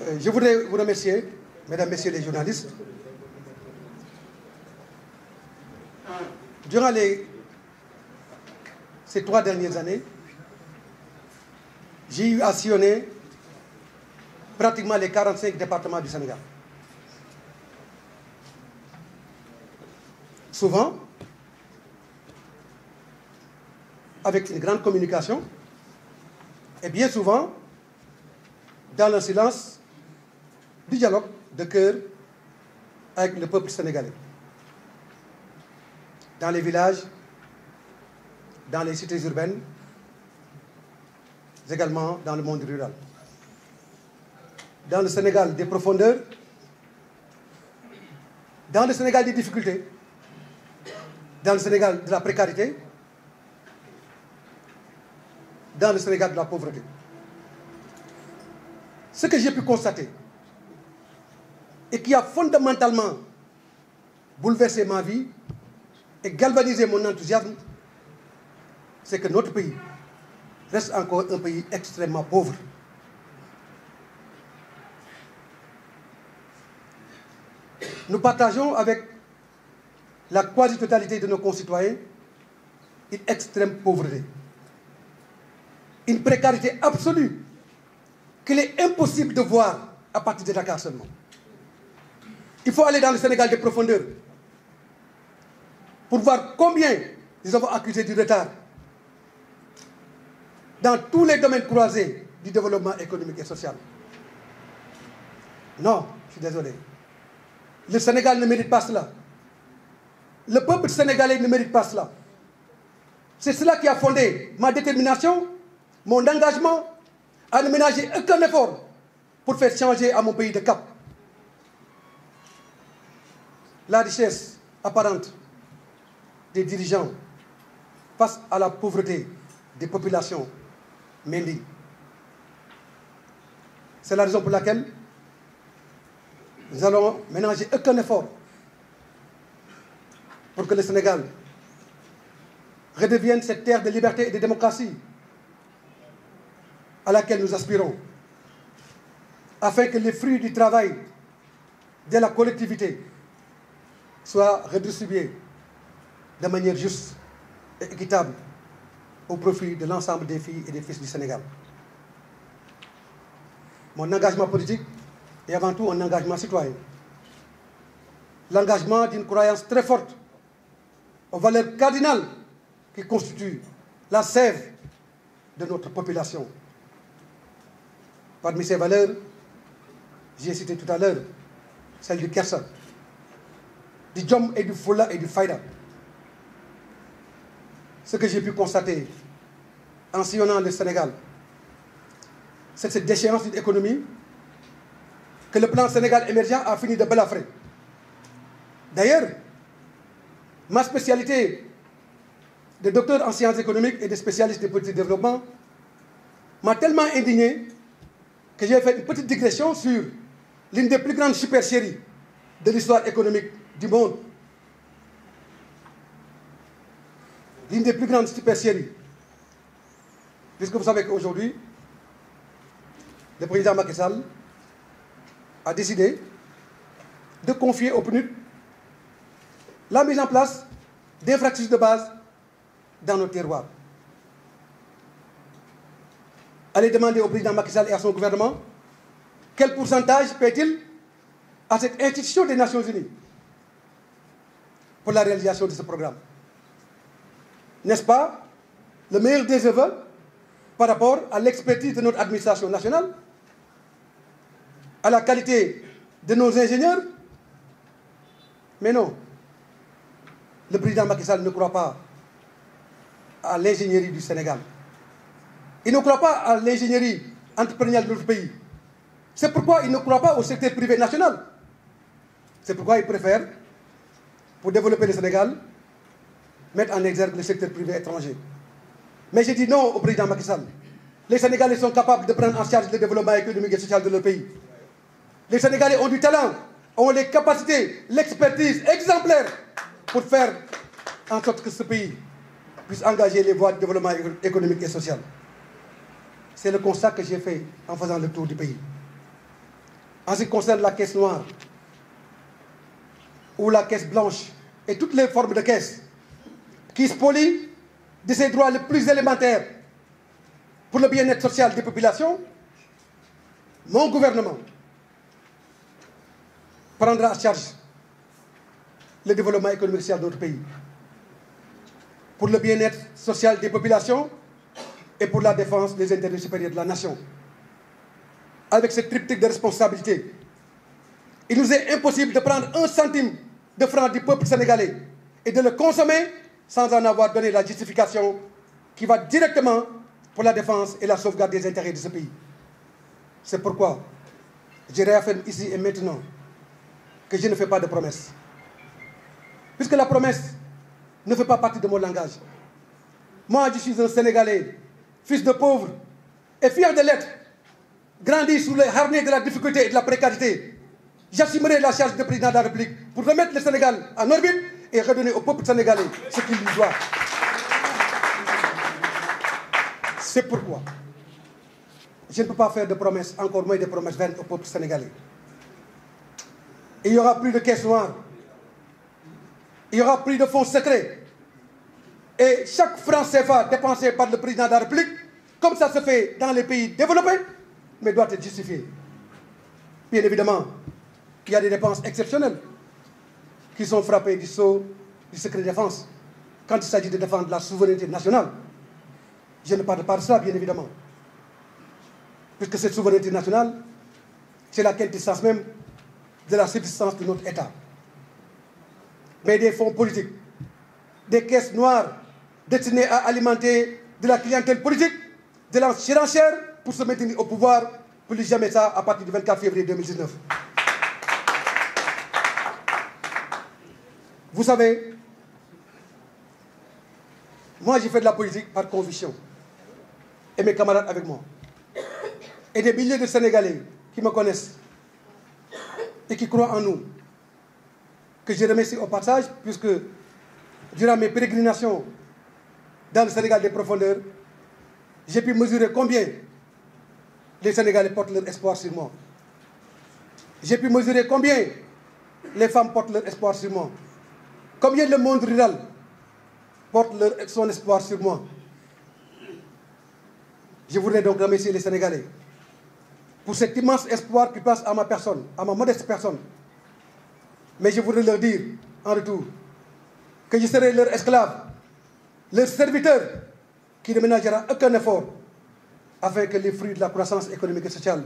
Je voudrais vous remercier, mesdames, messieurs les journalistes. Durant ces 3 dernières années, j'ai eu à sillonner pratiquement les 45 départements du Sénégal. Souvent, avec une grande communication, et bien souvent, dans le silence du dialogue de cœur avec le peuple sénégalais. Dans les villages, dans les cités urbaines, également dans le monde rural. Dans le Sénégal des profondeurs, dans le Sénégal des difficultés, dans le Sénégal de la précarité, dans le Sénégal de la pauvreté. Ce que j'ai pu constater et qui a fondamentalement bouleversé ma vie et galvanisé mon enthousiasme, c'est que notre pays reste encore un pays extrêmement pauvre. Nous partageons avec la quasi-totalité de nos concitoyens une extrême pauvreté, une précarité absolue qu'il est impossible de voir à partir de Dakar seulement. Il faut aller dans le Sénégal des profondeurs pour voir combien nous avons accusé du retard dans tous les domaines croisés du développement économique et social. Non, je suis désolé. Le Sénégal ne mérite pas cela. Le peuple sénégalais ne mérite pas cela. C'est cela qui a fondé ma détermination, mon engagement à ne ménager aucun effort pour faire changer à mon pays de cap. La richesse apparente des dirigeants face à la pauvreté des populations m'indigne. C'est la raison pour laquelle nous allons ménager aucun effort pour que le Sénégal redevienne cette terre de liberté et de démocratie à laquelle nous aspirons, afin que les fruits du travail de la collectivité soient redistribués de manière juste et équitable au profit de l'ensemble des filles et des fils du Sénégal. Mon engagement politique est avant tout un engagement citoyen. L'engagement d'une croyance très forte aux valeurs cardinales qui constituent la sève de notre population. Parmi ces valeurs, j'ai cité tout à l'heure celle du Kersa, du Djom et du Foula et du Faïda. Ce que j'ai pu constater en sillonnant le Sénégal, c'est cette déchéance d'une économie que le plan Sénégal émergent a fini de balafrer. D'ailleurs, ma spécialité de docteur en sciences économiques et de spécialiste de politique de développement m'a tellement indigné que j'ai fait une petite digression sur l'une des plus grandes supercheries de l'histoire économique du monde. L'une des plus grandes supercheries. Puisque vous savez qu'aujourd'hui, le président Macky Sall a décidé de confier au PNUD la mise en place d'infrastructures de base dans nos terroirs. Allez demander au président Macky Sall et à son gouvernement quel pourcentage paie-t-il à cette institution des Nations Unies pour la réalisation de ce programme. N'est-ce pas le meilleur des vœux par rapport à l'expertise de notre administration nationale, à la qualité de nos ingénieurs? Mais non, le président Macky Sall ne croit pas à l'ingénierie du Sénégal. Il ne croit pas à l'ingénierie entrepreneuriale de notre pays. C'est pourquoi il ne croit pas au secteur privé national. C'est pourquoi il préfère, pour développer le Sénégal, mettre en exergue le secteur privé étranger. Mais j'ai dit non au président Macky Sall. Les Sénégalais sont capables de prendre en charge le développement économique et social de leur pays. Les Sénégalais ont du talent, ont les capacités, l'expertise exemplaire pour faire en sorte que ce pays puisse engager les voies de développement économique et social. C'est le constat que j'ai fait en faisant le tour du pays. en ce qui concerne la caisse noire ou la caisse blanche et toutes les formes de caisse qui spolient de ses droits les plus élémentaires pour le bien-être social des populations, mon gouvernement prendra en charge le développement économique et social de notre pays, pour le bien-être social des populations et pour la défense des intérêts supérieurs de la nation. Avec ce triptyque de responsabilité, il nous est impossible de prendre un centime de franc du peuple sénégalais et de le consommer sans en avoir donné la justification qui va directement pour la défense et la sauvegarde des intérêts de ce pays. C'est pourquoi je réaffirme ici et maintenant que je ne fais pas de promesses. Puisque la promesse ne fait pas partie de mon langage. Moi, je suis un Sénégalais, fils de pauvre et fier de l'être, grandi sous les harnais de la difficulté et de la précarité. J'assumerai la charge de président de la République pour remettre le Sénégal en orbite et redonner au peuple sénégalais ce qu'il lui doit. C'est pourquoi je ne peux pas faire de promesses, encore moins de promesses vaines au peuple sénégalais. Il n'y aura plus de caisse noire. Il n'y aura plus de fonds secrets. Et chaque franc CFA dépensé par le président de la République, comme ça se fait dans les pays développés, mais doit être justifié. Bien évidemment, il y a des dépenses exceptionnelles qui sont frappées du sceau du secret défense quand il s'agit de défendre la souveraineté nationale. Je ne parle pas de ça, bien évidemment. Puisque cette souveraineté nationale, c'est la quintessence même de la subsistance de notre État. Mais des fonds politiques, des caisses noires destinées à alimenter de la clientèle politique, de la surenchère pour se maintenir au pouvoir, plus jamais ça à partir du 24 février 2019. Vous savez, moi j'ai fait de la politique par conviction, et mes camarades avec moi, et des milliers de Sénégalais qui me connaissent et qui croient en nous, que je remercie au passage, puisque durant mes pérégrinations dans le Sénégal des profondeurs, j'ai pu mesurer combien les Sénégalais portent leur espoir sur moi. J'ai pu mesurer combien les femmes portent leur espoir sur moi. Combien le monde rural porte son espoir sur moi. Je voudrais donc remercier les Sénégalais pour cet immense espoir qui passe à ma personne, à ma modeste personne. Mais je voudrais leur dire, en retour, que je serai leur esclave, leur serviteur, qui ne ménagera aucun effort afin que les fruits de la croissance économique et sociale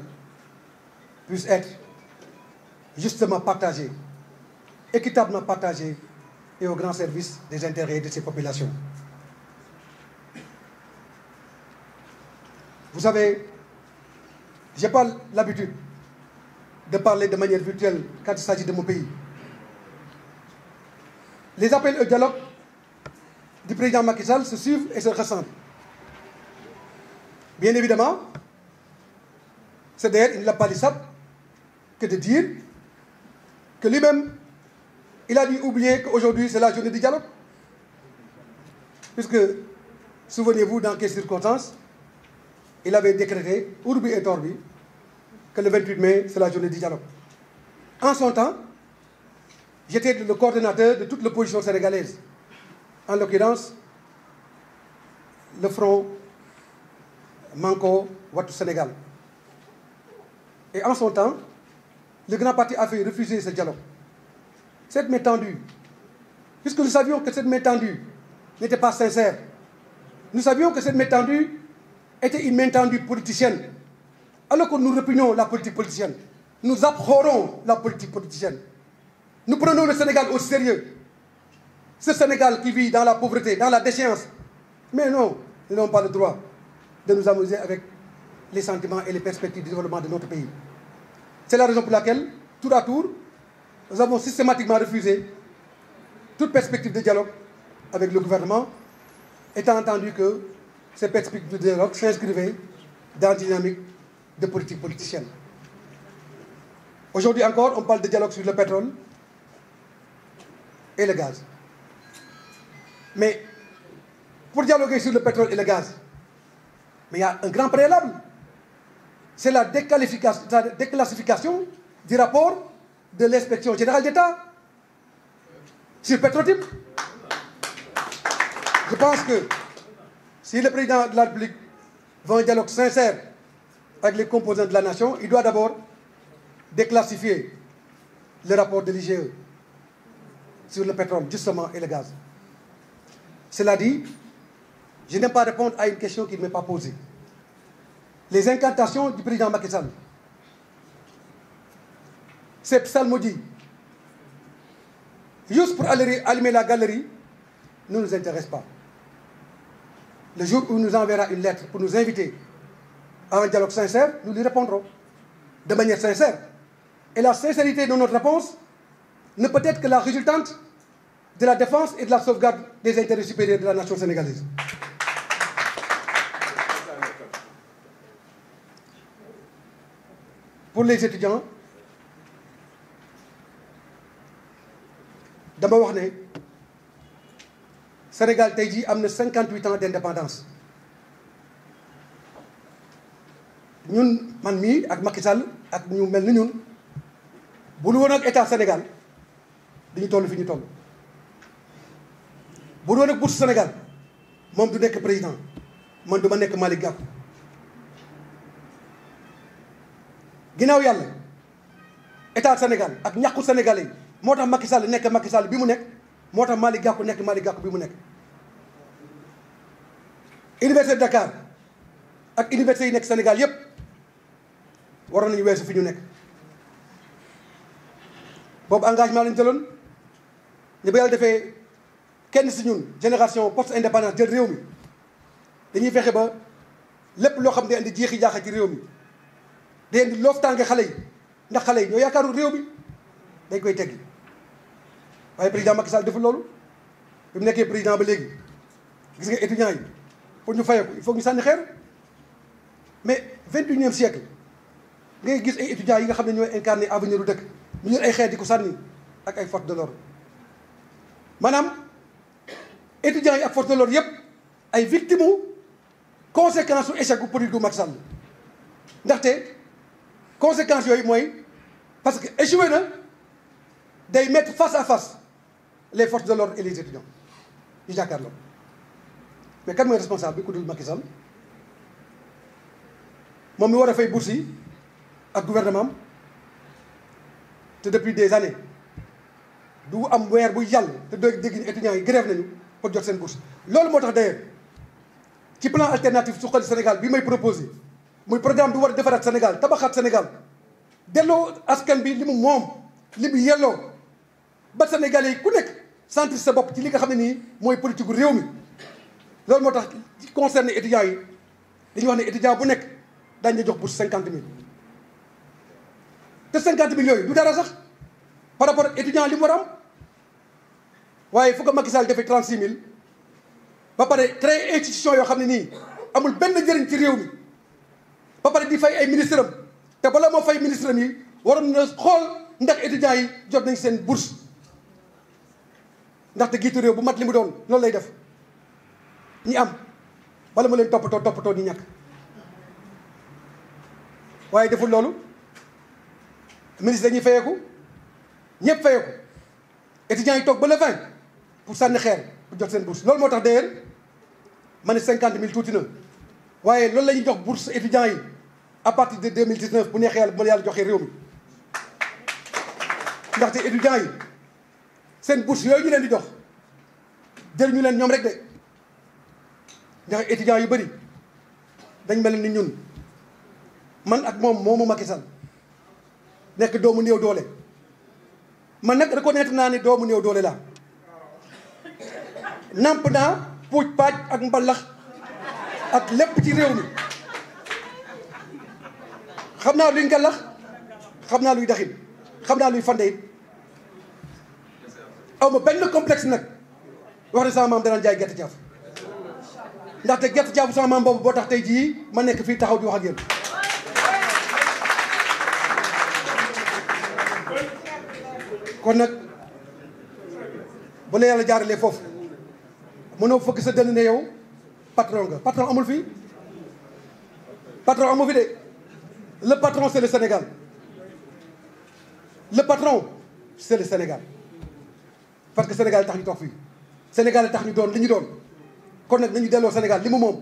puissent être justement partagés, équitablement partagés et au grand service des intérêts de ces populations. Vous savez, je n'ai pas l'habitude de parler de manière virtuelle quand il s'agit de mon pays. Les appels au dialogue du président Macky Sall se suivent et se ressemblent. Bien évidemment, c'est d'ailleurs, il n'a pas dit ça que de dire que lui-même, il a dû oublier qu'aujourd'hui c'est la journée du dialogue. Puisque, souvenez-vous dans quelles circonstances, il avait décrété, urbi et orbi, que le 28 mai c'est la journée du dialogue. En son temps, j'étais le coordonnateur de toute l'opposition sénégalaise, en l'occurrence le Front Manko Wattu Sénégal. Et en son temps, le grand parti a fait refuser ce dialogue. Cette main tendue, puisque nous savions que cette main tendue n'était pas sincère, nous savions que cette main tendue était une main tendue politicienne, alors que nous répugnons la politique politicienne. Nous abhorrons la politique politicienne. Nous prenons le Sénégal au sérieux. Ce Sénégal qui vit dans la pauvreté, dans la déchéance. Mais non, nous n'avons pas le droit de nous amuser avec les sentiments et les perspectives de développement de notre pays. C'est la raison pour laquelle, tour à tour, nous avons systématiquement refusé toute perspective de dialogue avec le gouvernement, étant entendu que ces perspectives de dialogue s'inscrivaient dans une dynamique de politique politicienne. Aujourd'hui encore, on parle de dialogue sur le pétrole et le gaz. Mais pour dialoguer sur le pétrole et le gaz, mais il y a un grand préalable. C'est la déclassification du rapport de l'inspection générale d'État sur Petro-Tim. Je pense que si le président de la République veut un dialogue sincère avec les composants de la nation, il doit d'abord déclassifier le rapport de l'IGE sur le pétrole, justement, et le gaz. Cela dit, je n'aime pas répondre à une question qui ne m'est pas posée. Les incantations du président Macky Sall, ces psalmodies, juste pour allumer la galerie, ne nous intéressent pas. Le jour où il nous enverra une lettre pour nous inviter à un dialogue sincère, nous lui répondrons de manière sincère. Et la sincérité de notre réponse ne peut être que la résultante de la défense et de la sauvegarde des intérêts supérieurs de la nation sénégalaise. Pour les étudiants, dama wax ne Sénégal tey jii am na 58 ans d'indépendance. ñun man mii ak Macky Sall ak ñu mel ni ñun bu lu woon ak état Sénégal dañu toll fi ñu toll. bu lu woon ak bourse Sénégal moom du nekk président man du ma nekk Malick Gakou. ginnaaw yàlla état Sénégal ak ñàkku sénégalais yi moo tax Macky Sall nekk Macky Sall bi mu nekk moo tax Malick Gakou nekk Malick Gakou bi mu nekk. Université de Dakar ak université yi nekk Sénégal yépp waroon nañu weesu fi ñu nekk. boobu engagement lañ jëloon ñu ba yàlla defee kenn si ñun génération post indépendance jël réew mi dañuy fexe ba lépp loo xam ne indi jeexi jaaxa ci réew mi day indi loof tànge xale yi ndax xale yi ñoo yaakaaru réew mi dañ koy teggi. waaye président Macky Sall deful loolu bi mu nekkee président ba léegi gis nga étudiants yi pour ñu fayeeku il faut ñu sànni xeer. mais 21e siècle ngay gis ay étudiants yi nga xam ne ñooy incarné avenir u dëkk ñu jël ay xeer di ko sànni ak ay forces de l'ordre. maanaam étudiants yi ak forces de l'ordre yëpp ay victimes u conséquences su échec bu politique gu Macky Sall ndaxte conséquences yooyu mooy parce que échoué na day mettre face à face les forces de l'ordre et les étudiants ñu jàkkaarloo. mais kan mooy responsable bi ku dul Macky Sall moom mi war a fay bourse yi ak gouvernement am te depuis des années du am weer buy jàll te dégg étudiants yi grève nañu pour jot seen bourse. loolu moo tax d'ailleurs ci plan alternatif suqali Sénégal bi may proposé muy programme bi war a defaraat Sénégal tabaxaat Sénégal delloo askan bi li mu moom li mu yelloo ba Sénégalais yi ku nekk sentir sa bopp ci li nga xam ne nii mooy politique gu réew mi. loolu moo tax ci concerné étudiants yi dañuy wax ne étudiant bu nekk daañu la jox bourse 50 000 te 50 000 yooyu du dara sax par rapport ak étudiant li mu war a am waaye fu ko Macky Sall defee 36 000 ba pare créer institution yoo xam ne nii amul benn njëriñ ci réew mi ba pare di fay ay ministre am te bala moo fay ministre am yi waroon na xool ndax étudiants yi jot nañ seen bourse ndaxte giitu réew bu mat li mu doon loolu lay def. ñi am bala ma leen toppatoo ñi ñàkk waaye deful loolu ministre dañuy fayeeku ñëpp fayeeku étudiants yi toog ba le 20 pour sànni xeer pour jot seen bourse. loolu moo tax d'ailleurs ma ne 50 000 tuuti na waaye loolu la ñuy jox bourse étudiants yi à partir de 2019 bu neexee yàlla bu ma yàlla joxee réew mi ndaxte étudiants yi seen bourse yooyu ñu leen di jox jël ñu leen ñoom rek de. ndax étudiants yu bëri dañ mel ni ñun man ak moom moomu Macky Sall nekk doomu néew doole man nag reconnaître naa ne doomu néew doole laa namp naa puuj paaj ak mbalax ak lépp ci réew mi xam naa luy ngalax xam naa luy daxin xam naa luy fande it aw ma benn complexe nag wax ne sama maam danaan jaay gerte caaf ndaxte gerte caafu sama maam boobu boo tax tey jii ma nekk fii taxaw di wax ak yéen. kon nag bu la yàlla jaaralee foofu mënoo fëgg sa dënn ne yow patron nga patron amul fii patron amul fi de le patron c'est le Sénégal le patron c'est le Sénégal parce que Sénégal tax ñu toog fii Sénégal tax ñu doon li ñu doon kon nag nañu delloo Sénégal li mu moom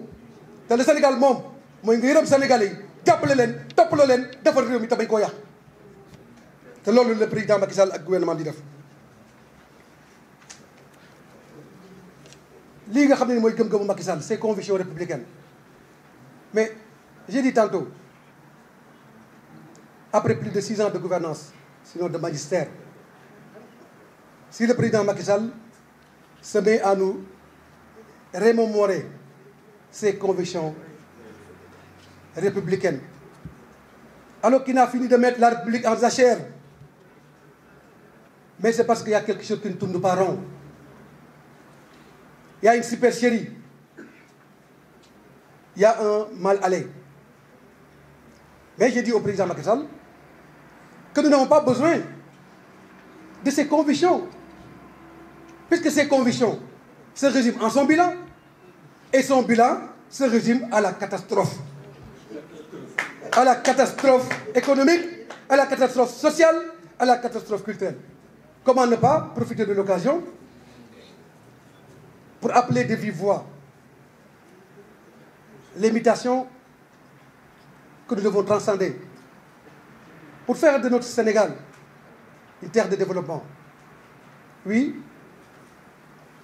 te le Sénégal moom mooy nga yërëm Sénégalais yi jàppale leen toppaloo leen defar réew mi te bañ koo yàq te loolu le président Macky Sall ak gouvernement di def. lii nga xam ne mooy gëm-gëmu Macky Sall ses convictions républicaines mais j'ai dit tantôt après plus de 6 ans de gouvernance sinon de magistère si le président Macky Sall se met à nous remémorer ses convictions républicaines alors qu'il n'a fini de mettre la République en jachère, mais c'est parce qu'il y a quelque chose qui ne tourne pas rond. Il y a une supercherie, il y a un mal-aller. Mais j'ai dit au président Macky Sall que nous n'avons pas besoin de ses convictions, puisque ses convictions se résument en son bilan, et son bilan se résume à la catastrophe. À la catastrophe économique, à la catastrophe sociale, à la catastrophe culturelle. Comment ne pas profiter de l'occasion pour appeler de vive voix les mutations que nous devons transcender pour faire de notre Sénégal une terre de développement. Oui,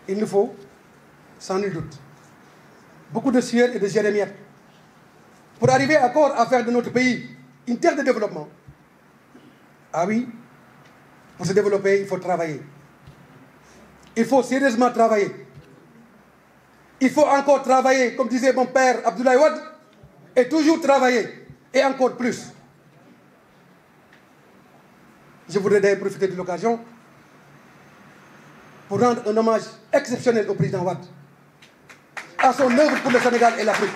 il nous faut, sans nul doute, beaucoup de sueur et de jérémiettes pour arriver encore à faire de notre pays une terre de développement. Ah oui, pour se développer, il faut travailler. Il faut sérieusement travailler. Il faut encore travailler, comme disait mon père Abdoulaye Wade, et toujours travailler, et encore plus. Je voudrais d'ailleurs profiter de l'occasion pour rendre un hommage exceptionnel au président Wade, à son œuvre pour le Sénégal et l'Afrique.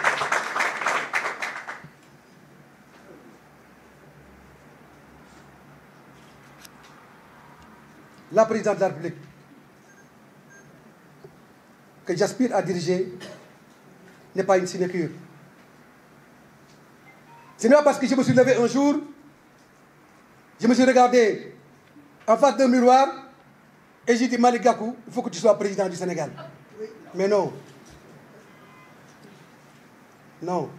La présidente de la République que j'aspire à diriger n'est pas une sinécure. Ce n'est pas parce que je me suis levé un jour, je me suis regardé en face d'un miroir et j'ai dit Malick Gakou, il faut que tu sois président du Sénégal. Mais non. Non.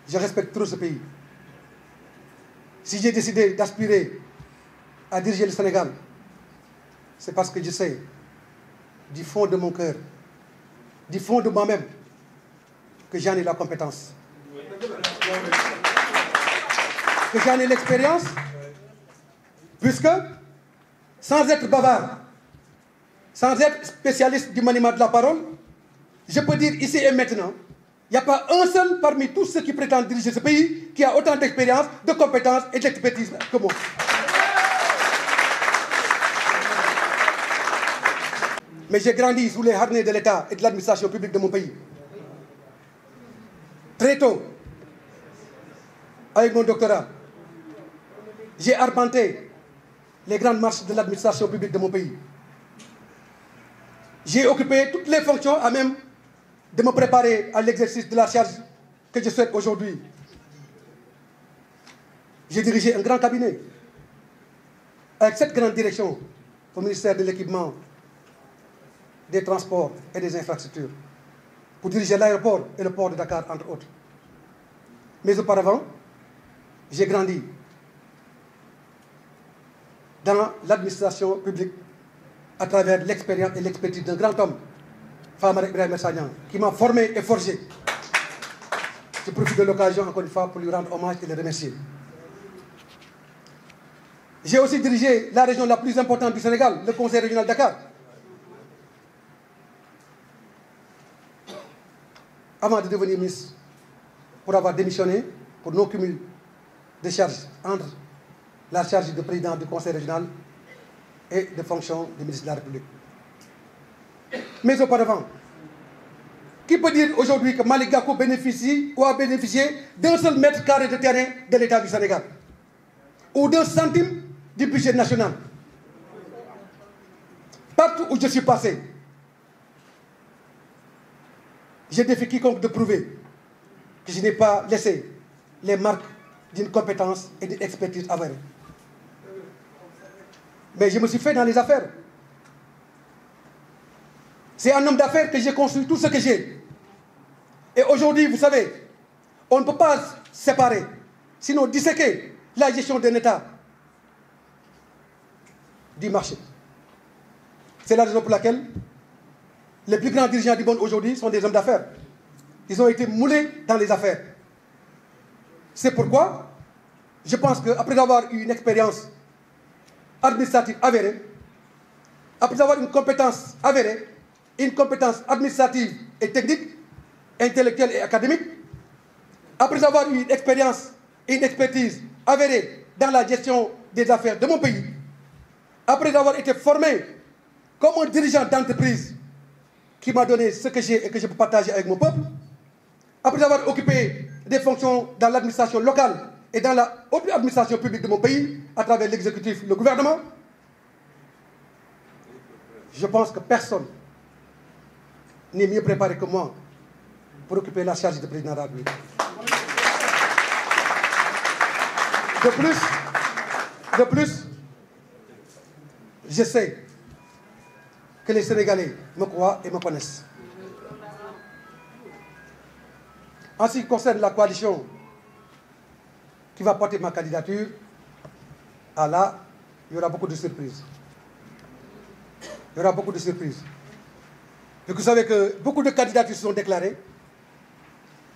Je respecte trop ce pays. Si j'ai décidé d'aspirer à diriger le Sénégal, c'est parce que je sais, du fond de mon cœur, du fond de moi-même, que j'en ai la compétence, que j'en ai l'expérience, puisque, sans être bavard, sans être spécialiste du maniement de la parole, je peux dire ici et maintenant, il n'y a pas un seul parmi tous ceux qui prétendent diriger ce pays qui a autant d'expérience, de compétences et d'expertise que moi. Mais j'ai grandi sous les harnais de l'État et de l'administration publique de mon pays. Très tôt, avec mon doctorat, j'ai arpenté les grandes marches de l'administration publique de mon pays. J'ai occupé toutes les fonctions à même de me préparer à l'exercice de la charge que je souhaite aujourd'hui. J'ai dirigé un grand cabinet avec cette grande direction au ministère de l'Équipement, des Transports et des Infrastructures, pour diriger l'aéroport et le port de Dakar, entre autres. Mais auparavant, j'ai grandi dans l'administration publique à travers l'expérience et l'expertise d'un grand homme, Famara Ibrahima Sagnan, qui m'a formé et forgé. Je profite de l'occasion, encore une fois, pour lui rendre hommage et le remercier. J'ai aussi dirigé la région la plus importante du Sénégal, le Conseil régional de Dakar. Avant de devenir ministre, pour avoir démissionné pour non-cumul de charges entre la charge de président du Conseil régional et de fonction du ministre de la République. Mais auparavant, qui peut dire aujourd'hui que Malick Gakou bénéficie ou a bénéficié d'un seul mètre carré de terrain de l'État du Sénégal ou d'un centime du budget national? Partout où je suis passé, je défie quiconque de prouver que je n'ai pas laissé les marques d'une compétence et d'une expertise avérée. Mais je me suis fait dans les affaires. C'est un homme d'affaires que j'ai construit tout ce que j'ai. Et aujourd'hui, vous savez, on ne peut pas séparer, sinon disséquer la gestion d'un État du marché. C'est la raison pour laquelle les plus grands dirigeants du monde aujourd'hui sont des hommes d'affaires. Ils ont été moulés dans les affaires. C'est pourquoi je pense qu'après avoir eu une expérience administrative avérée, après avoir une compétence avérée, une compétence administrative et technique, intellectuelle et académique, après avoir eu une expérience et une expertise avérée dans la gestion des affaires de mon pays, après avoir été formé comme un dirigeant d'entreprise qui m'a donné ce que j'ai et que je peux partager avec mon peuple, après avoir occupé des fonctions dans l'administration locale et dans la haute administration publique de mon pays, à travers l'exécutif, le gouvernement, je pense que personne n'est mieux préparé que moi pour occuper la charge de président de la République. De plus, je sais que les Sénégalais me croient et me connaissent. En ce qui concerne la coalition qui va porter ma candidature, là, il y aura beaucoup de surprises. Il y aura beaucoup de surprises. Et vous savez que beaucoup de candidatures sont déclarées,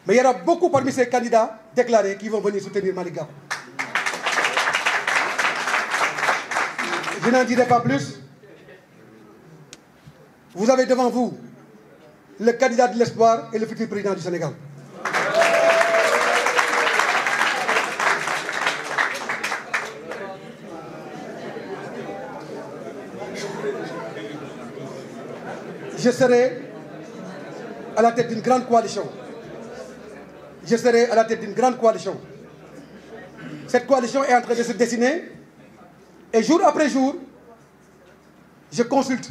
mais il y aura beaucoup parmi ces candidats déclarés qui vont venir soutenir Malick Gakou. Je n'en dirai pas plus. Vous avez devant vous le candidat de l'espoir et le futur président du Sénégal. Je serai à la tête d'une grande coalition. Je serai à la tête d'une grande coalition. Cette coalition est en train de se dessiner et jour après jour, je consulte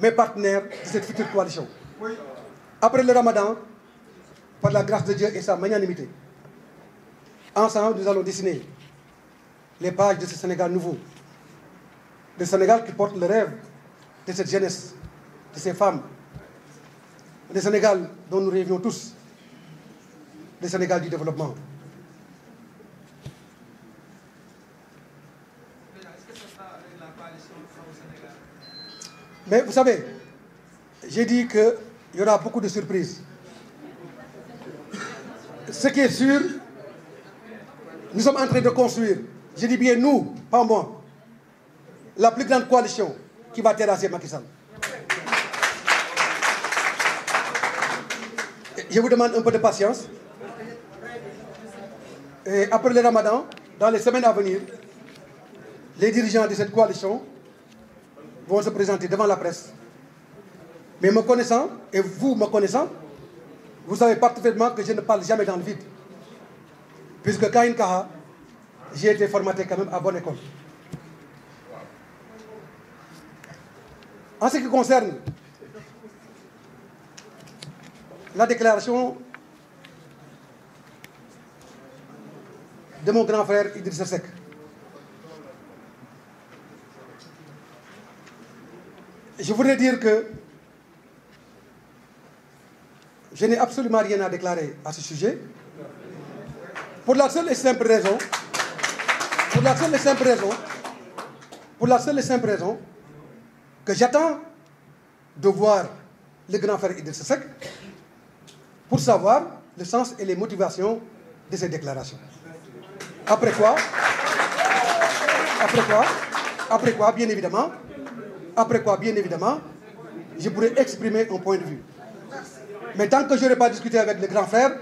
mes partenaires de cette future coalition. Après le Ramadan, par la grâce de Dieu et sa magnanimité, ensemble, nous allons dessiner les pages de ce Sénégal nouveau. Le Sénégal qui porte le rêve de cette jeunesse, de ces femmes. Le Sénégal dont nous rêvions tous. Le Sénégal du développement. Mais vous savez, j'ai dit qu'il y aura beaucoup de surprises. Ce qui est sûr, nous sommes en train de construire, je dis bien nous, pas moi, la plus grande coalition qui va terrasser Macky Sall. Je vous demande un peu de patience. Et après le Ramadan, dans les semaines à venir, les dirigeants de cette coalition vont se présenter devant la presse. Mais me connaissant, et vous me connaissant, vous savez parfaitement que je ne parle jamais dans le vide. Puisque Kahin Kaha, j'ai été formaté quand même à bonne école. En ce qui concerne la déclaration de mon grand frère Idrissa Seck, je voudrais dire que je n'ai absolument rien à déclarer à ce sujet, pour la seule et simple raison, que j'attends de voir le grand frère Idrissa Seck pour savoir le sens et les motivations de ces déclarations. Après quoi, bien évidemment, je pourrais exprimer un point de vue. Mais tant que je n'aurai pas discuté avec le grand frère,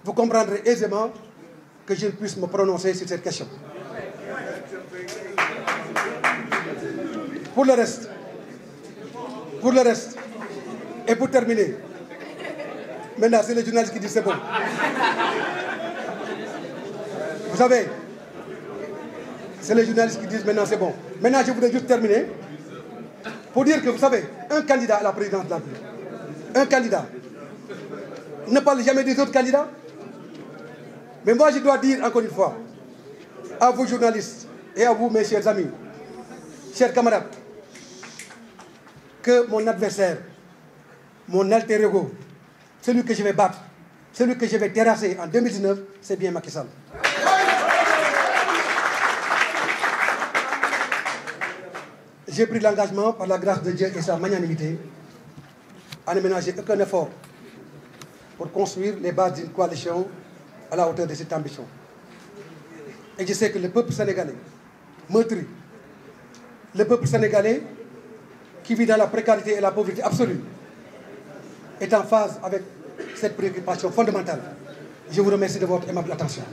vous comprendrez aisément que je ne puisse me prononcer sur cette question. Pour le reste, et pour terminer, maintenant c'est les journalistes qui disent c'est bon. Vous savez, c'est les journalistes qui disent maintenant c'est bon. Maintenant je voudrais juste terminer pour dire que vous savez, un candidat à la présidence de la République, un candidat ne parle jamais des autres candidats. Mais moi je dois dire encore une fois à vous journalistes et à vous mes chers amis, Chers camarades, que mon adversaire, mon alter ego, celui que je vais battre, celui que je vais terrasser en 2019, c'est bien Macky Sall. J'ai pris l'engagement, par la grâce de Dieu et sa magnanimité, à ne ménager aucun effort pour construire les bases d'une coalition à la hauteur de cette ambition. Et je sais que le peuple sénégalais, meurtri, le peuple sénégalais qui vit dans la précarité et la pauvreté absolue, est en phase avec cette préoccupation fondamentale. Je vous remercie de votre aimable attention.